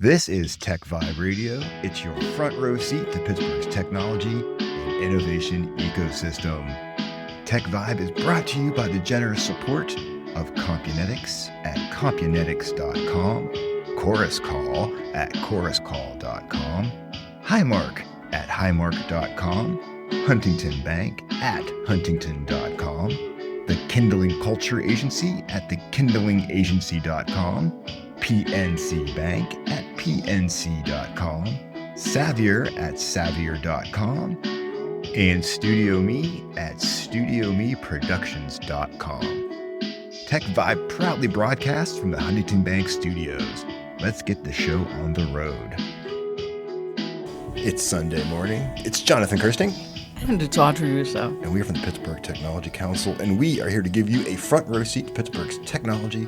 This is TechVibe Radio. It's your front row seat to Pittsburgh's technology and innovation ecosystem. TechVibe is brought to you by the generous support of Compunetics at compunetics.com, Chorus Call at choruscall.com, Highmark at highmark.com, Huntington Bank at huntington.com, the Kindling Culture Agency at thekindlingagency.com, PNC Bank at pnc.com, Savior at savior.com, and Studio Me at studiomeproductions.com. TechVibe proudly broadcasts from the Huntington Bank studios. Let's get the show on the road. It's Sunday morning. It's Jonathan Kersting. And it's Audrey Russo. And we are from the Pittsburgh Technology Council, and we are here to give you a front row seat to Pittsburgh's technology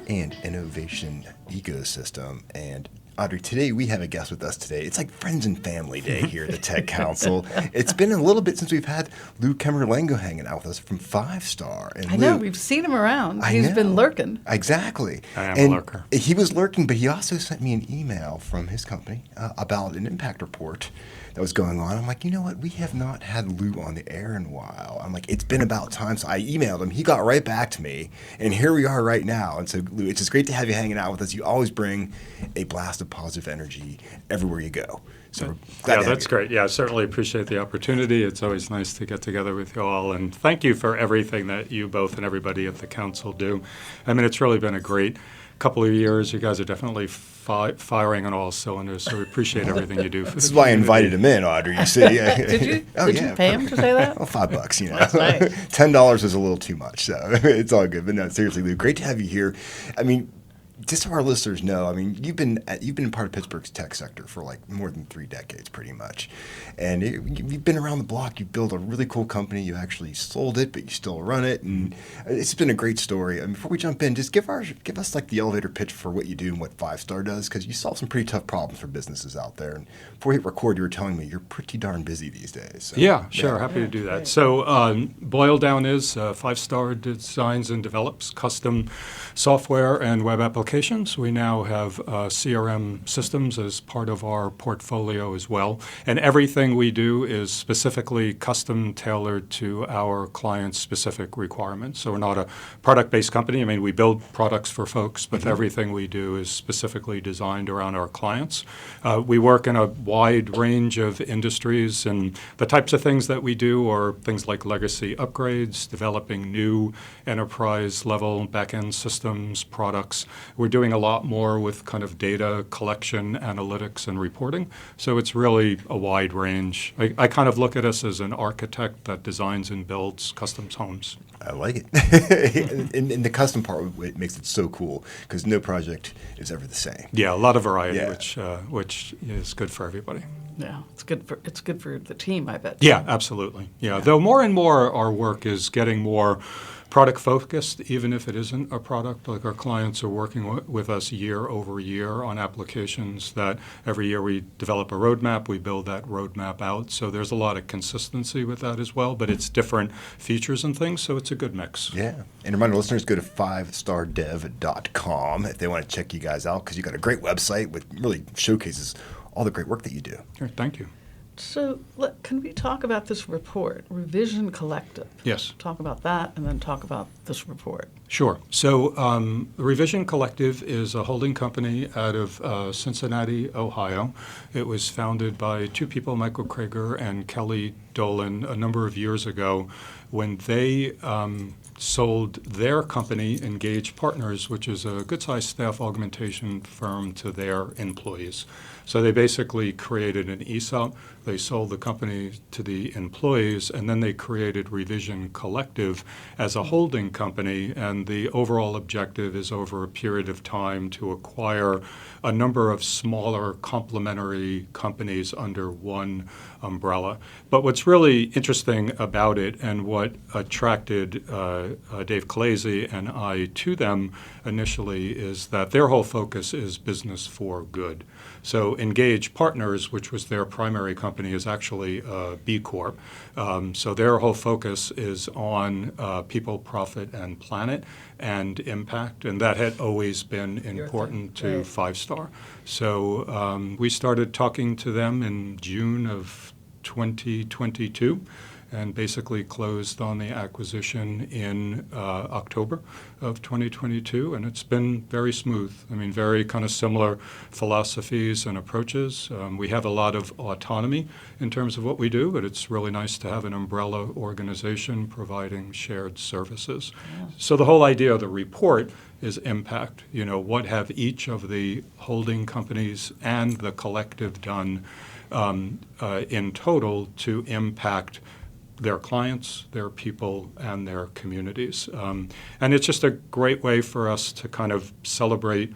and innovation ecosystem. And Audrey, today we have a guest with us today. It's like friends and family day here at the Tech Council. It's been a little bit since we've had Lou Camerlengo hanging out with us from Fivestar. And I know, we've seen him around. He's been lurking. Exactly. I am a lurker. He was lurking, but he also sent me an email from his company about an impact report that was going on. I'm like, you know what? We have not had Lou on the air in a while. I'm like, it's been about time. So I emailed him. He got right back to me. And here we are right now. And so, Lou, it's just great to have you hanging out with us. You always bring a blast of positive energy everywhere you go. So we're glad to have that's you. great. Yeah, I certainly appreciate the opportunity. It's always nice to get together with you all. And thank you for everything that you both and everybody at the council do. I mean, it's really been a great couple of years. You guys are definitely firing on all cylinders, so we appreciate everything you do. This is why I invited him in, Audrey, you see. Did you? Oh, Did yeah, you pay him to say that? Well, $5, you know. That's nice. $10 is a little too much, so it's all good. But no, seriously, Lou, great to have you here. I mean, just so our listeners know, I mean, you've been part of Pittsburgh's tech sector for like more than 3 decades, pretty much, and you've been around the block. You built a really cool company. You actually sold it, but you still run it, and it's been a great story. I mean, before we jump in, just give us like the elevator pitch for what you do and what Fivestar does, because you solve some pretty tough problems for businesses out there. And before we hit record, you were telling me you're pretty darn busy these days. So, yeah, sure. Happy to do that. Great. So boil down is Fivestar designs and develops custom software and web applications. We now have CRM systems as part of our portfolio as well. And everything we do is specifically custom tailored to our clients' specific requirements. So we're not a product-based company. I mean, we build products for folks, but everything we do is specifically designed around our clients. We work in a wide range of industries, and the types of things that we do are things like legacy upgrades, developing new enterprise-level back-end systems, products. We're doing a lot more with kind of data collection, analytics, and reporting. So it's really a wide range. I kind of look at us as an architect that designs and builds custom homes. I like it. and the custom part it makes it so cool because no project is ever the same. Yeah, a lot of variety, Yeah. which is good for everybody. Yeah, it's good for the team, I bet. Yeah, absolutely. Yeah, though more and more our work is getting more product focused, even if it isn't a product. Like our clients are working with us year over year on applications that every year we develop a roadmap, we build that roadmap out. So there's a lot of consistency with that as well, but it's different features and things, so it's a good mix. Yeah. And remind our listeners, go to fivestardev.com if they want to check you guys out, because you got a great website that really showcases all the great work that you do. Sure, thank you. So can we talk about this report, Revision Collective? Yes. Talk about that and then talk about this report. Sure. So the Revision Collective is a holding company out of Cincinnati, Ohio. It was founded by 2 people, Michael Krager and Kelly Dolan, a number of years ago when they sold their company, Engage Partners, which is a good-sized staff augmentation firm, to their employees. So they basically created an ESOP. They sold the company to the employees, and then they created Revision Collective as a holding company, and the overall objective is over a period of time to acquire a number of smaller complementary companies under one umbrella. But what's really interesting about it, and what what attracted Dave Calese and I to them initially is that their whole focus is business for good. So Engage Partners, which was their primary company, is actually a B Corp. So their whole focus is on people, profit, and planet and impact, and that had always been important to Right. Five Star. So we started talking to them in June of 2022 and basically closed on the acquisition in October of 2022, and it's been very smooth. I mean, very kind of similar philosophies and approaches. We have a lot of autonomy in terms of what we do, but it's really nice to have an umbrella organization providing shared services. Yeah. So the whole idea of the report is impact. You know, what have each of the holding companies and the collective done in total to impact their clients, their people, and their communities. And it's just a great way for us to kind of celebrate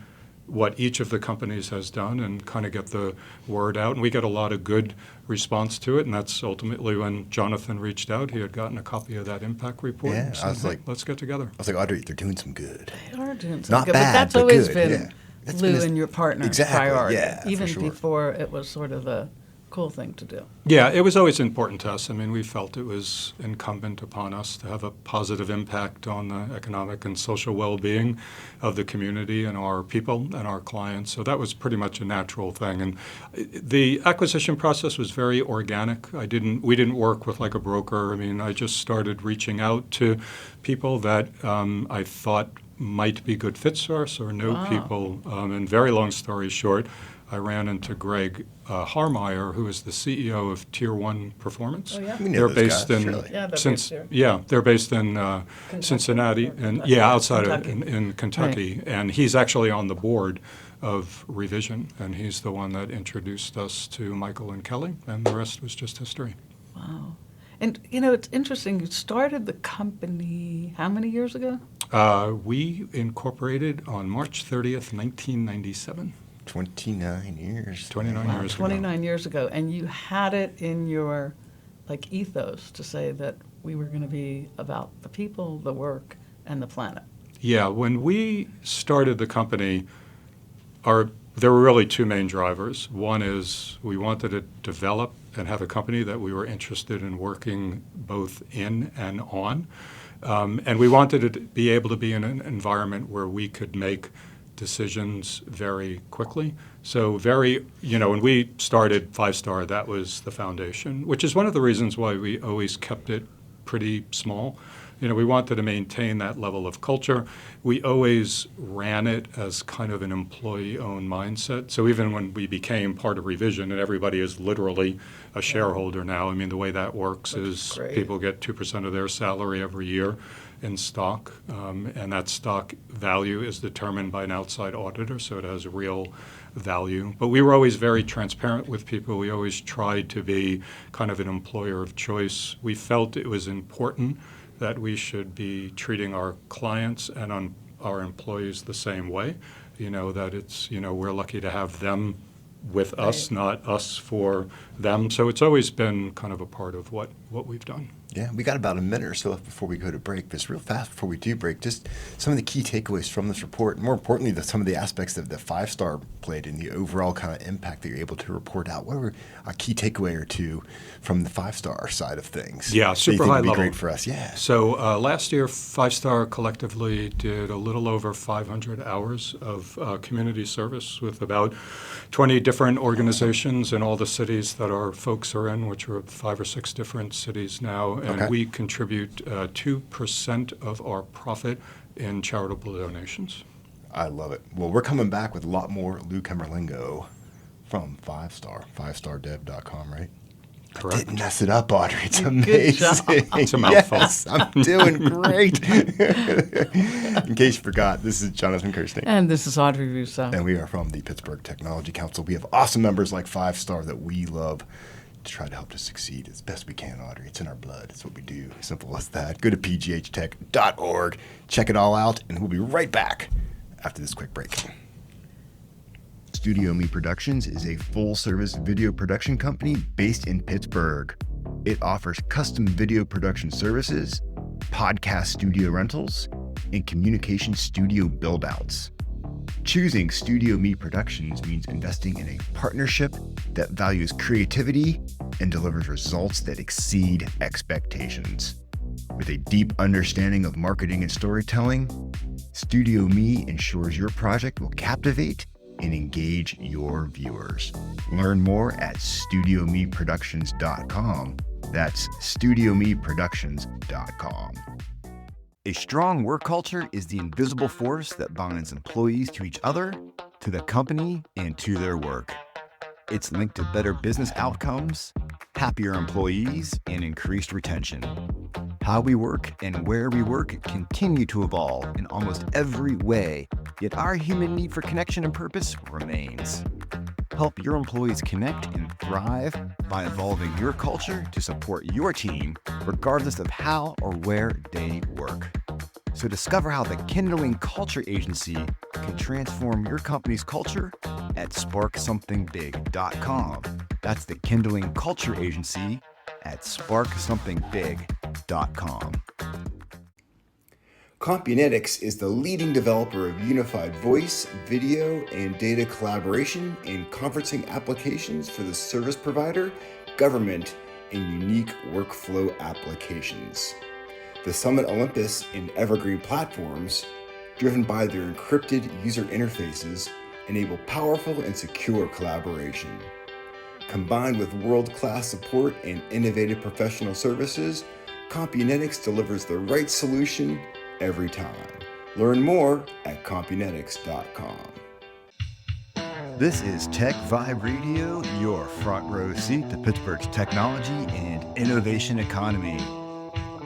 what each of the companies has done and kind of get the word out. And we get a lot of good response to it, and that's ultimately when Jonathan reached out. He had gotten a copy of that impact report. Yeah, And said, I was "Hey, like- let's get together." I was like, Audrey, they're doing some good. They are doing something Not good, bad, but that's but always good, been yeah. That's Lou been his- and your partner's Exactly, priority, yeah, for even sure. before it was sort of a cool thing to do. Yeah, it was always important to us. I mean, we felt it was incumbent upon us to have a positive impact on the economic and social well-being of the community and our people and our clients. So that was pretty much a natural thing. And the acquisition process was very organic. We didn't work with like a broker. I mean, I just started reaching out to people that I thought might be good fits for us or know Wow. people. And very long story short, I ran into Greg Harmeyer, who is the CEO of Tier 1 Performance. Oh, yeah? We know They're those based guys, in surely. Yeah, they're based there. they're based in Cincinnati or and Kentucky. outside Kentucky. in Kentucky, and he's actually on the board of Revision, and he's the one that introduced us to Michael and Kelly, and the rest was just history. Wow. And, you know, it's interesting. You started the company how many years ago? We incorporated on March 30th, 1997. 29 years. 29 Wow, years ago. 29 years ago. And you had it in your, like, ethos to say that we were going to be about the people, the work, and the planet. Yeah, when we started the company, there were really two main drivers. One is we wanted to develop and have a company that we were interested in working both in and on. And we wanted to be able to be in an environment where we could make decisions very quickly. So when we started Five Star, that was the foundation, which is one of the reasons why we always kept it pretty small. You know, we wanted to maintain that level of culture. We always ran it as kind of an employee-owned mindset. So even when we became part of Revision, and everybody is literally a shareholder now, I mean, the way that works Which is is great. people get 2% of their salary every year in stock, and that stock value is determined by an outside auditor, so it has real value. But we were always very transparent with people. We always tried to be kind of an employer of choice. We felt it was important that we should be treating our clients and our employees the same way. You know, that it's, we're lucky to have them with us, Right. not us for them. So it's always been kind of a part of what we've done. Yeah, we got about a minute or so left before we go to break. But real fast before we do break, just some of the key takeaways from this report. More importantly, some of the aspects that the Five Star played in the overall kind of impact that you're able to report out. What were a key takeaway or two from the Five Star side of things? Yeah, that you super think high would be level. great for us. Yeah. So last year, Five Star collectively did a little over 500 hours of community service with about 20 different organizations in all the cities that our folks are in, which are 5 or 6 different cities now. And Okay. we contribute 2% of our profit in charitable donations. I love it. Well, we're coming back with a lot more Lou Camerlengo from Five Star, fivestardev.com, right? Correct. Didn't mess it up, Audrey. It's Good amazing. job. It's a mouthful. Yes, I'm doing great. In case you forgot, this is Jonathan Kersting. And this is Audrey Russo. And we are from the Pittsburgh Technology Council. We have awesome members like Five Star that we love to try to help us succeed as best we can, Audrey. It's in our blood. It's what we do. Simple as that. Go to pghtech.org. Check it all out, and we'll be right back after this quick break. Studio Me Productions is a full-service video production company based in Pittsburgh. It offers custom video production services, podcast studio rentals, and communication studio build-outs. Choosing Studio Me Productions means investing in a partnership that values creativity and delivers results that exceed expectations. With a deep understanding of marketing and storytelling, Studio Me ensures your project will captivate and engage your viewers. Learn more at studiomeproductions.com. That's studiomeproductions.com. A strong work culture is the invisible force that binds employees to each other, to the company, and to their work. It's linked to better business outcomes, happier employees, and increased retention. How we work and where we work continue to evolve in almost every way, yet our human need for connection and purpose remains. Help your employees connect and thrive by evolving your culture to support your team, regardless of how or where they work. So discover how the Kindling Culture Agency can transform your company's culture at sparksomething.big.com. That's the Kindling Culture Agency at sparksomething.big.com. Compunetics is the leading developer of unified voice, video, and data collaboration and conferencing applications for the service provider, government, and unique workflow applications. The Summit Olympus and Evergreen platforms, driven by their encrypted user interfaces, enable powerful and secure collaboration. Combined with world-class support and innovative professional services, Compunetics delivers the right solution every time. Learn more at compunetics.com. This is TechVibe Radio, your front row seat to Pittsburgh's technology and innovation economy.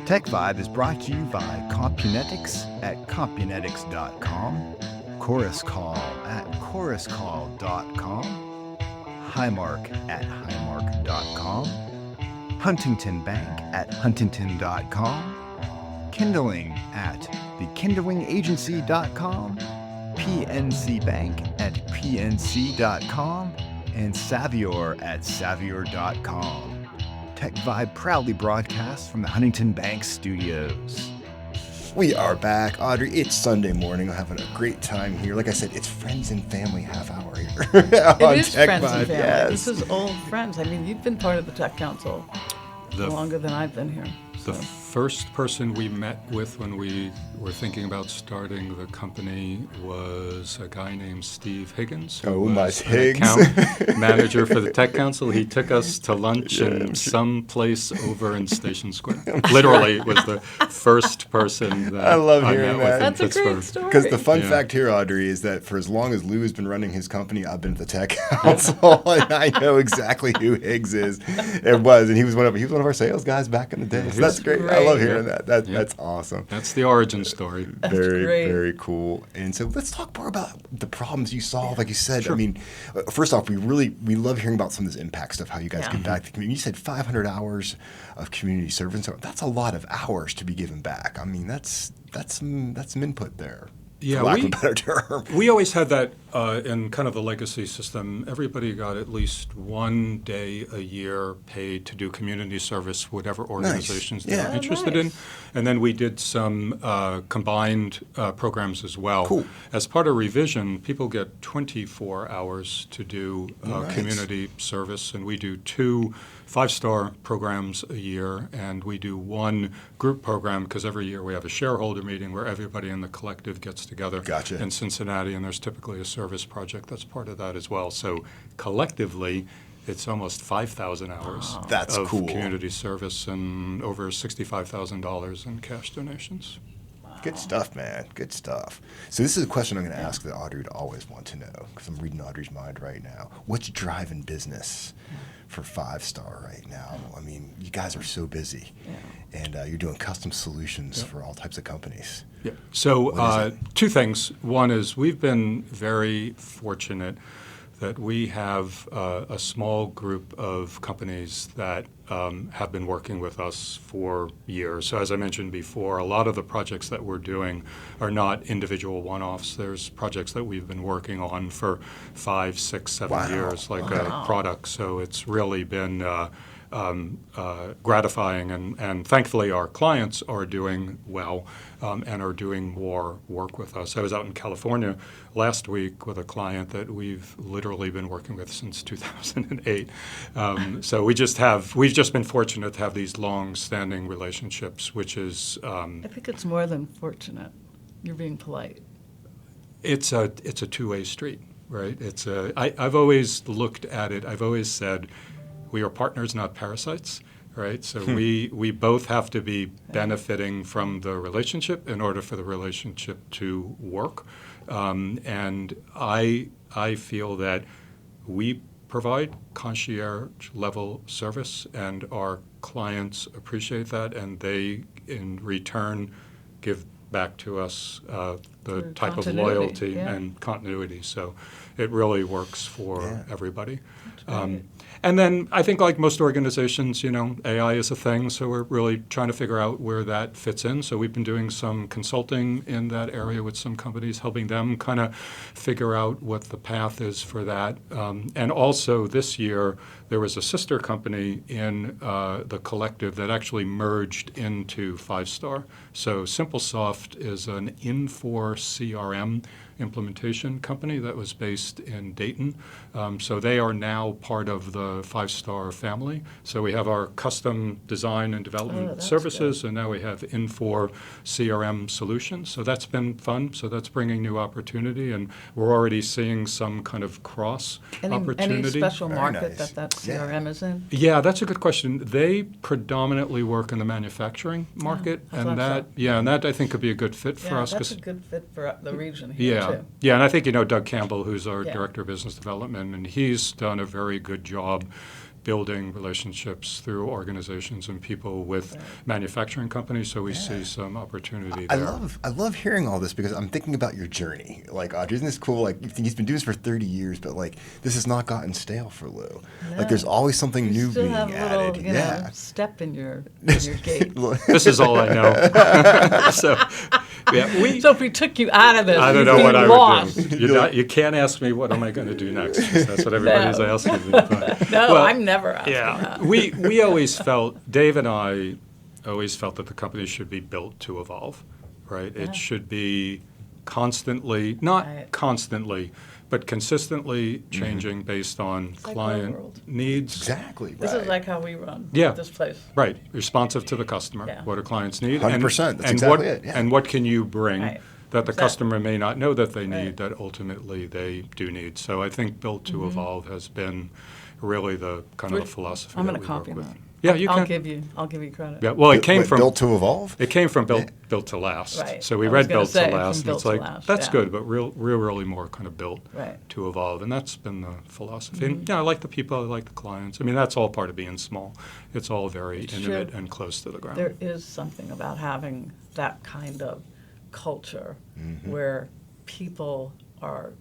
TechVibe is brought to you by Compunetics at compunetics.com, Chorus Call at choruscall.com, Highmark at highmark.com, Huntington Bank at huntington.com, Kindling at thekindlingagency.com, PNC Bank at pnc.com, and Savior at savior.com. TechVibe proudly broadcasts from the Huntington Bank studios. We are back, Audrey. It's Sunday morning. We're having a great time here. Like I said, it's friends and family half hour here. It is friends and family. Yes. This is old friends. I mean, you've been part of the Tech Council longer than I've been here. The first person we met with when we were thinking about starting the company was a guy named Steve Higgins. Oh, my Higgs. Account manager for the Tech Council. He took us to lunch in some place over in Station Square. Literally was the first person that I love I hearing met that. with in That's a Pittsburgh. great story. Because the fun Yeah. fact here, Audrey, is that for as long as Lou has been running his company, I've been at the Tech Council, and I know exactly who Higgs is. And he was one of our sales guys back in the day. So that's great. I love hearing that. That's awesome. That's the origin story. Very, great. very cool. And so let's talk more about the problems you solve. Like you said, I mean, first off, we love hearing about some of this impact stuff, how you guys give back to the community. You said 500 hours of community service. So that's a lot of hours to be given back. I mean, that's some input there. Yeah, for lack of a better term. We always had that in kind of the legacy system. Everybody got at least one day a year paid to do community service, whatever organizations they were interested in. And then we did some combined programs as well. Cool. As part of revision, people get 24 hours to do community service, and we do 2 5-star programs a year, and we do 1 group program because every year we have a shareholder meeting where everybody in the collective gets together in Cincinnati, and there's typically a service project that's part of that as well. So collectively, it's almost 5,000 hours of community service and over $65,000 in cash donations. Good stuff, man. Good stuff. So this is a question I'm going to ask that Audrey would always want to know, because I'm reading Audrey's mind right now. What's driving business for 5-star right now? I mean, you guys are so busy, and you're doing custom solutions for all types of companies. Yeah. So 2 things. One is we've been very fortunate that we have a small group of companies that have been working with us for years. So as I mentioned before, a lot of the projects that we're doing are not individual one-offs. There's projects that we've been working on for 5, 6, 7 years, like a product. So it's really been gratifying, and thankfully our clients are doing well and are doing more work with us. I was out in California last week with a client that we've literally been working with since 2008. So we've just been fortunate to have these long-standing relationships, which is I think it's more than fortunate. You're being polite. it's a two-way street, right? I've always looked at it. I've always said we are partners, not parasites. Right, so we both have to be benefiting from the relationship in order for the relationship to work, and I feel that we provide concierge level service, and our clients appreciate that, and they in return give back to us the For type of continuity, loyalty yeah. and continuity. So it really works for everybody. Right. And then I think, like most organizations, AI is a thing, so we're really trying to figure out where that fits in. So we've been doing some consulting in that area with some companies, helping them kind of figure out what the path is for that. And also this year, there was a sister company in the collective that actually merged into Fivestar. So SimpleSoft is an Infor CRM implementation company that was based in Dayton. So they are now part of the Fivestar family. So we have our custom design and development that's services, and now we have Infor CRM solutions. So that's been fun. So that's bringing new opportunity, and we're already seeing some kind of cross opportunity. Any special Very market nice. that CRM is in? Yeah, that's a good question. They predominantly work in the manufacturing market, I and thought that so. and that I think could be a good fit for Yeah, us. that's 'Cause a good fit for the region here, too. yeah, and I think Doug Campbell, who's our Yeah. Director of Business Development, and he's done a very good job building relationships through organizations and people with manufacturing companies, so we see some opportunity I there. love hearing all this because I'm thinking about your journey. Like, Audrey, isn't this cool? Like, you think he's been doing this for 30 years, but like, this has not gotten stale for Lou. Like, there's always something You new still being have a added. little, step in your gait. This is all I know. So, yeah, So if we took you out of this, I don't you'd know be what I lost. would do. You can't ask me what am I going to do next, 'cause that's what everybody's No. asking me. But, No, well, I'm never asking yeah, that. we always felt, Dave and I always felt that the company should be built to evolve, right? Yeah. It should be constantly, not Right. constantly, but consistently changing based on like our client world. needs. Exactly. This right. is like how we run Yeah. this place. Right, responsive to the customer. Yeah. What do clients need? 100%, that's and exactly what, it, yeah. And what can you bring Right. that the Exactly. customer may not know that they need, Right. that ultimately they do need? So I think Built to Evolve has been really the kind of the philosophy I'm that going we to copy work with. that. Yeah, you I'll can. give you credit. Yeah, well, it came Wait, from Built to Evolve? It came from Built to Last. Right. So we I was read gonna Built say, to from Last, and Built it's to like, Last, that's yeah. good, but really more kind of built Right. to evolve. And that's been the philosophy. And yeah, I like the people, I like the clients. I mean, that's all part of being small. It's all very It's intimate true. and close to the ground. There is something about having that kind of culture where people are.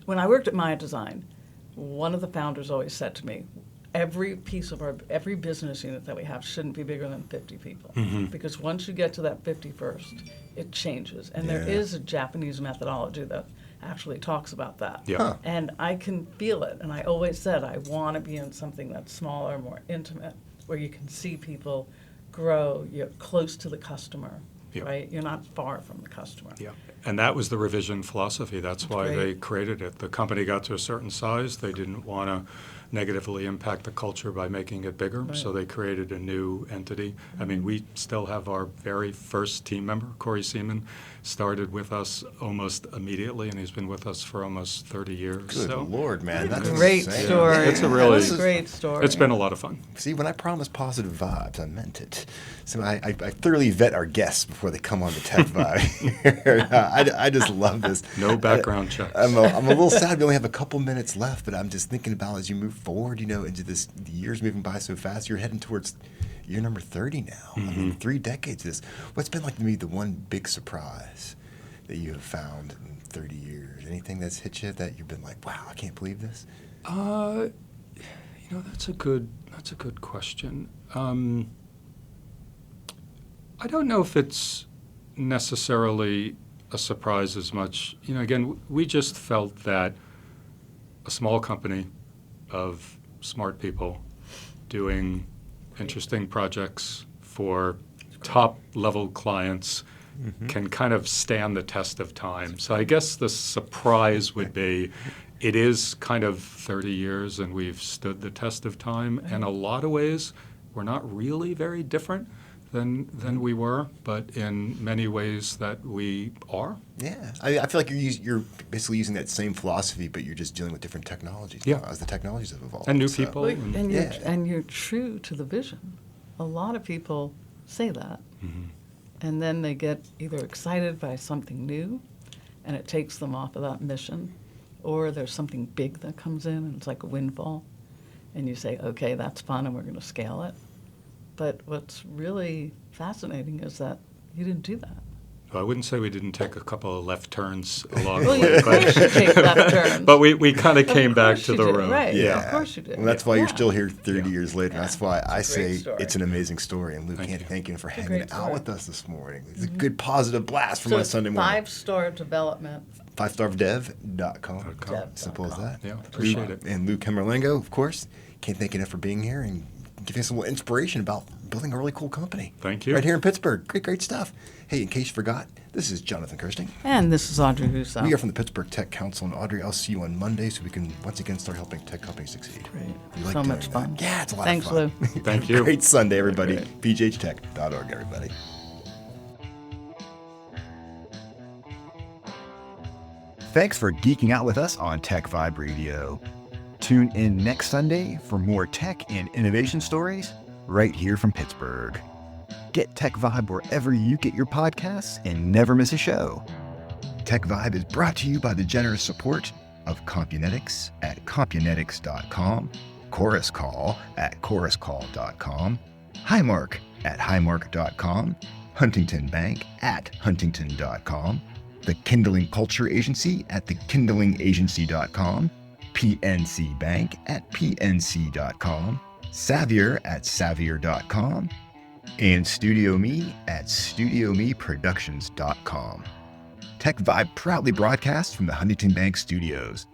When I worked at Maya Design, one of the founders always said to me, every business unit that we have shouldn't be bigger than 50 people. Because once you get to that 51st, it changes. And there Yeah. is a Japanese methodology that actually talks about that. Yeah. Huh. And I can feel it. And I always said I want to be in something that's smaller, more intimate, where you can see people grow. You're close to the customer, Yeah. right? You're not far from the customer. Yeah, and that was the revision philosophy. That's why great. they created it. The company got to a certain size. They didn't want to negatively impact the culture by making it bigger, so they created a new entity. I mean, we still have our very first team member, Corey Seaman, started with us almost immediately, and he's been with us for almost 30 years. Good so Lord, man. That's Great insane. story. It's a really- That's a great story. It's been a lot of fun. See, when I promise positive vibes, I meant it. So I thoroughly vet our guests before they come on the Tech Vibe. I just love this. No background checks. I'm a little sad we only have a couple minutes left, but I'm just thinking about as you move forward, into this, the years moving by so fast, you're heading towards year number 30 now. I mean, 3 decades of this. What's been like maybe the one big surprise that you have found in 30 years? Anything that's hit you that you've been like, wow, I can't believe this? That's a good question. I don't know if it's necessarily a surprise as much. Again, we just felt that a small company of smart people doing interesting projects for top-level clients can kind of stand the test of time. So I guess the surprise would be it is kind of 30 years and we've stood the test of time. In a lot of ways, we're not really very different than we were, but in many ways that we are. Yeah, I feel like you're basically using that same philosophy, but you're just dealing with different technologies now as the technologies have evolved. And new people. Well, and you're true to the vision. A lot of people say that, and then they get either excited by something new, and it takes them off of that mission, or there's something big that comes in, and it's like a windfall, and you say, okay, that's fun, and we're going to scale it. But what's really fascinating is that you didn't do that. Well, I wouldn't say we didn't take a couple of left turns along Well, the way, of course you take left turns. but we kind of came back course to you the did, road. right. Yeah, Of course you did. Well, that's why Yeah. you're still here 30 years later. That's why I It's a great say story. it's an amazing story. And Lou, thank you for hanging great out story. with us this morning. It's a good positive blast for So my it's Sunday morning. 5-star development. fivestardev.com. .com. Simple as that. Yeah, appreciate it. And Lou Camerlengo, of course. Can't thank you enough for being here and giving us a little inspiration about building a really cool company. Thank you. Right here in Pittsburgh. Great stuff. Hey, in case you forgot, this is Jonathan Kersting. And this is Audrey Russo. We are from the Pittsburgh Tech Council. And Audrey, I'll see you on Monday so we can once again start helping tech companies succeed. Great. We like So doing much that. fun. Yeah, it's a lot Thanks, of fun. Lou. Thank you. Great Sunday, everybody. pghtech.org, everybody. Thanks for geeking out with us on TechVibe Radio. Tune in next Sunday for more tech and innovation stories right here from Pittsburgh. Get Tech Vibe wherever you get your podcasts and never miss a show. Tech Vibe is brought to you by the generous support of Compunetics at Compunetics.com, Chorus Call at ChorusCall.com, Highmark at Highmark.com, Huntington Bank at Huntington.com, the Kindling Culture Agency at thekindlingagency.com, PNC Bank at PNC.com, Savior at Savior.com, and Studio Me at StudioMeProductions.com. Tech Vibe proudly broadcasts from the Huntington Bank Studios.